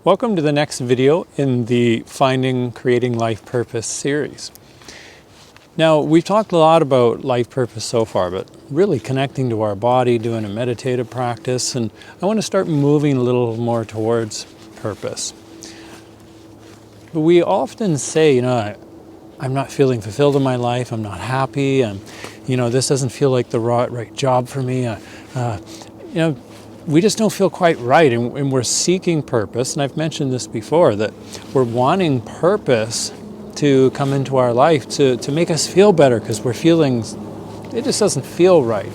Welcome to the next video in the Finding Creating Life Purpose series. Now, we've talked a lot about life purpose so far, but really connecting to our body, doing a meditative practice, and I want to start moving a little more towards purpose. But we often say, I'm not feeling fulfilled in my life, I'm not happy, this doesn't feel like the right job for me, we just don't feel quite right, and we're seeking purpose. And I've mentioned this before, that we're wanting purpose to come into our life to make us feel better, because we're feeling, it just doesn't feel right.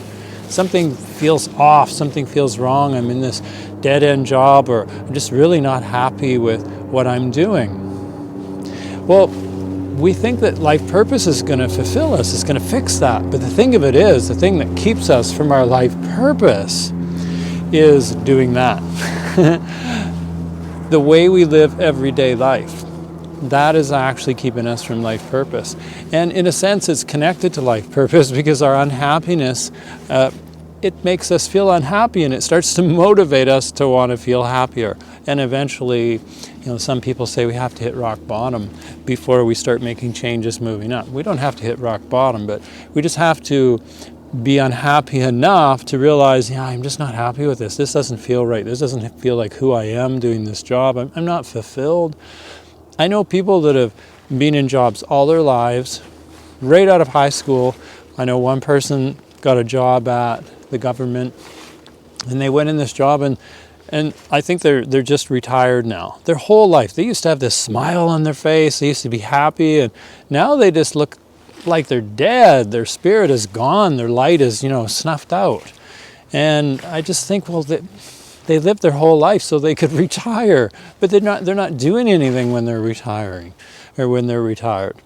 Something feels off, something feels wrong, I'm in this dead-end job, or I'm just really not happy with what I'm doing. Well, we think that life purpose is going to fulfill us, it's going to fix that. But the thing of it is, the thing that keeps us from our life purpose is doing that. The way we live everyday life, that is actually keeping us from life purpose. And in a sense, it's connected to life purpose, because our unhappiness, it makes us feel unhappy, and it starts to motivate us to want to feel happier. And eventually, some people say we have to hit rock bottom before we start making changes moving up. We don't have to hit rock bottom, but we just have to be unhappy enough to realize, I'm just not happy with this. This doesn't feel right. This doesn't feel like who I am doing this job. I'm not fulfilled. I know people that have been in jobs all their lives, right out of high school. I know one person got a job at the government, and they went in this job, and I think they're just retired now. Their whole life, they used to have this smile on their face. They used to be happy, and now they just look like they're dead. Their spirit is gone. Their light is, snuffed out. And I just think, well, they lived their whole life so they could retire, but they're not doing anything when they're retiring or when they're retired.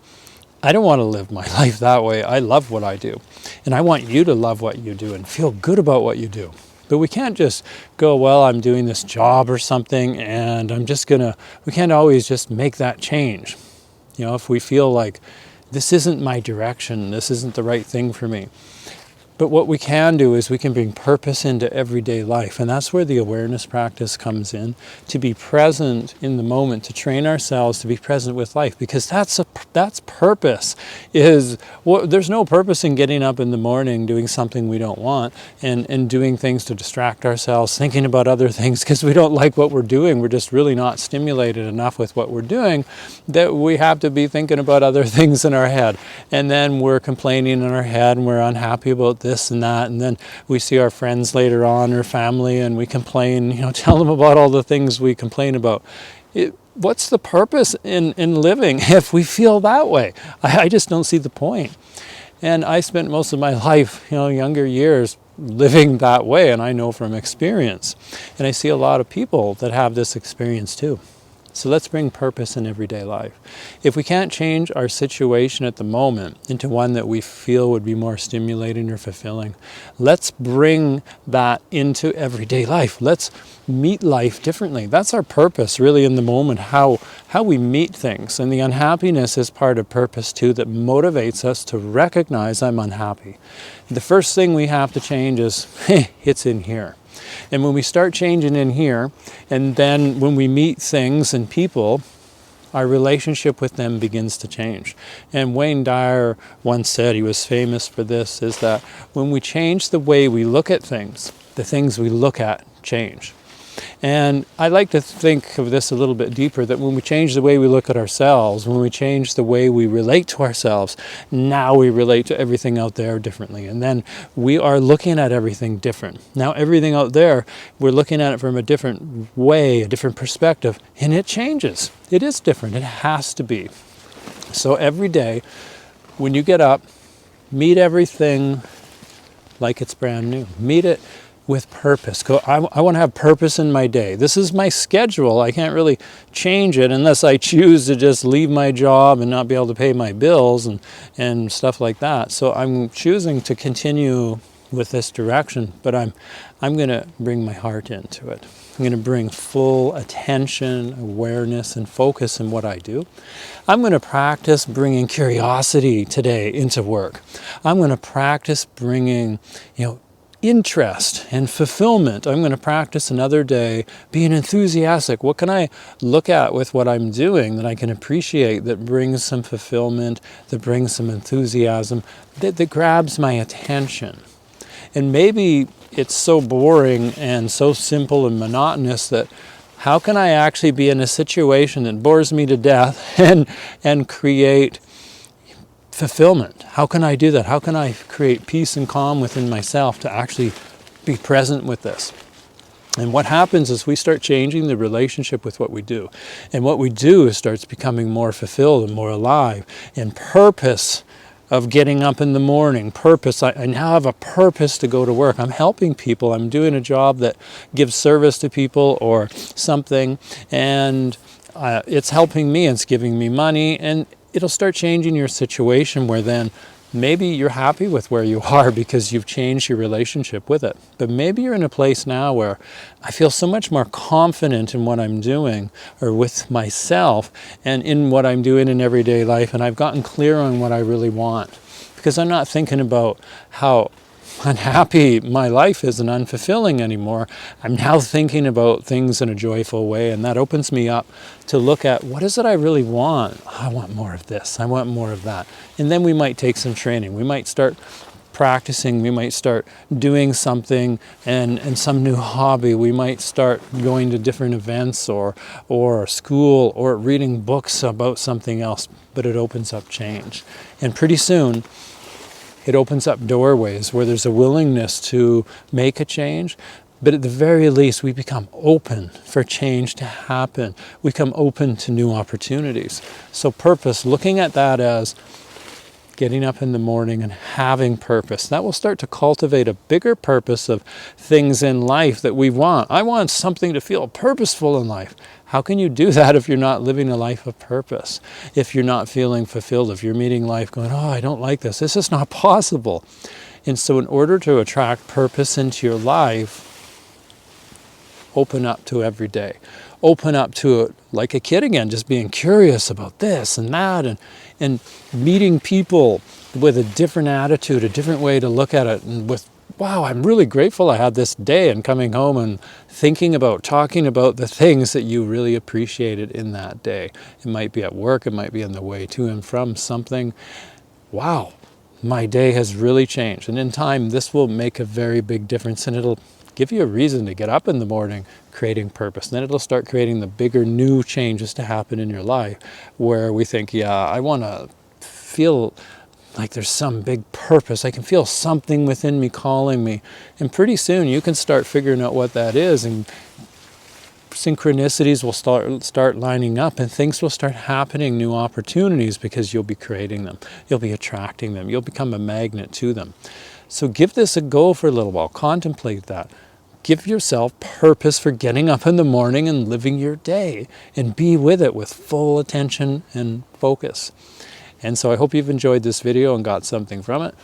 I don't want to live my life that way. I love what I do, and I want you to love what you do and feel good about what you do. But we can't just go, well, I'm doing this job or something, and we can't always just make that change. If we feel like this isn't my direction, this isn't the right thing for me. But what we can do is we can bring purpose into everyday life, and that's where the awareness practice comes in, to be present in the moment, to train ourselves to be present with life, because that's purpose. There's no purpose in getting up in the morning doing something we don't want and doing things to distract ourselves, thinking about other things because we don't like what we're doing. We're just really not stimulated enough with what we're doing that we have to be thinking about other things in our head. And then we're complaining in our head, and we're unhappy about this and that, and then we see our friends later on, or family, and we complain, tell them about all the things we complain about. What's the purpose in living if we feel that way? I just don't see the point. And I spent most of my life, younger years, living that way, and I know from experience. And I see a lot of people that have this experience too. So let's bring purpose in everyday life. If we can't change our situation at the moment into one that we feel would be more stimulating or fulfilling, let's bring that into everyday life. Let's meet life differently. That's our purpose, really, in the moment, how we meet things. And the unhappiness is part of purpose too, that motivates us to recognize I'm unhappy. The first thing we have to change is, it's in here. And when we start changing in here, and then when we meet things and people, our relationship with them begins to change. And Wayne Dyer once said, he was famous for this, is that when we change the way we look at things, the things we look at change. And I like to think of this a little bit deeper, that when we change the way we look at ourselves, when we change the way we relate to ourselves, now we relate to everything out there differently. And then we are looking at everything different. Now everything out there, we're looking at it from a different way, a different perspective, and it changes. It is different. It has to be. So every day, when you get up, meet everything like it's brand new. Meet it with purpose. I want to have purpose in my day. This is my schedule. I can't really change it unless I choose to just leave my job and not be able to pay my bills and stuff like that. So I'm choosing to continue with this direction, but I'm going to bring my heart into it. I'm going to bring full attention, awareness, and focus in what I do. I'm going to practice bringing curiosity today into work. I'm going to practice bringing, interest and fulfillment. I'm going to practice another day being enthusiastic. What can I look at with what I'm doing that I can appreciate, that brings some fulfillment, that brings some enthusiasm, that grabs my attention? And maybe it's so boring and so simple and monotonous that how can I actually be in a situation that bores me to death and create fulfillment? How can I do that? How can I create peace and calm within myself to actually be present with this? And what happens is we start changing the relationship with what we do. And what we do is starts becoming more fulfilled and more alive. And purpose of getting up in the morning, purpose, I now have a purpose to go to work. I'm helping people. I'm doing a job that gives service to people or something. And it's helping me. It's giving me money. And it'll start changing your situation where then maybe you're happy with where you are because you've changed your relationship with it. But maybe you're in a place now where I feel so much more confident in what I'm doing or with myself and in what I'm doing in everyday life, and I've gotten clear on what I really want because I'm not thinking about how unhappy my life is and unfulfilling anymore. I'm now thinking about things in a joyful way, and that opens me up to look at what is it I really want. I want more of this. I want more of that. And then we might take some training. We might start practicing. We might start doing something and some new hobby. We might start going to different events or school or reading books about something else, but it opens up change. And pretty soon, it opens up doorways where there's a willingness to make a change, but at the very least, we become open for change to happen. We become open to new opportunities. So purpose, looking at that as getting up in the morning and having purpose, that will start to cultivate a bigger purpose of things in life that we want. I want something to feel purposeful in life. How can you do that if you're not living a life of purpose? If you're not feeling fulfilled, if you're meeting life going, oh, I don't like this. This is not possible. And so in order to attract purpose into your life, open up to every day. Open up to it like a kid again, just being curious about this and that and meeting people with a different attitude, a different way to look at it, and with, wow, I'm really grateful I had this day, and coming home and thinking about, talking about the things that you really appreciated in that day. It might be at work, it might be on the way to and from something. Wow, my day has really changed. And in time, this will make a very big difference, and it'll give you a reason to get up in the morning creating purpose. And then it'll start creating the bigger new changes to happen in your life where we think, yeah, I want to feel like there's some big purpose. I can feel something within me calling me. And pretty soon you can start figuring out what that is, and synchronicities will start lining up, and things will start happening, new opportunities, because you'll be creating them. You'll be attracting them. You'll become a magnet to them. So give this a go for a little while. Contemplate that. Give yourself purpose for getting up in the morning and living your day, and be with it with full attention and focus. And so I hope you've enjoyed this video and got something from it.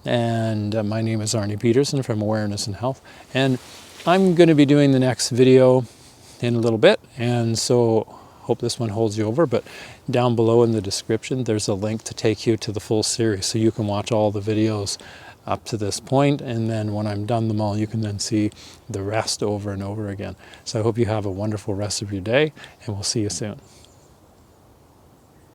And my name is Arnie Peterson from Awareness and Health. And I'm going to be doing the next video in a little bit. And so hope this one holds you over. But down below in the description, there's a link to take you to the full series, so you can watch all the videos up to this point, and then when I'm done them all, you can then see the rest over and over again. So I hope you have a wonderful rest of your day, and we'll see you soon.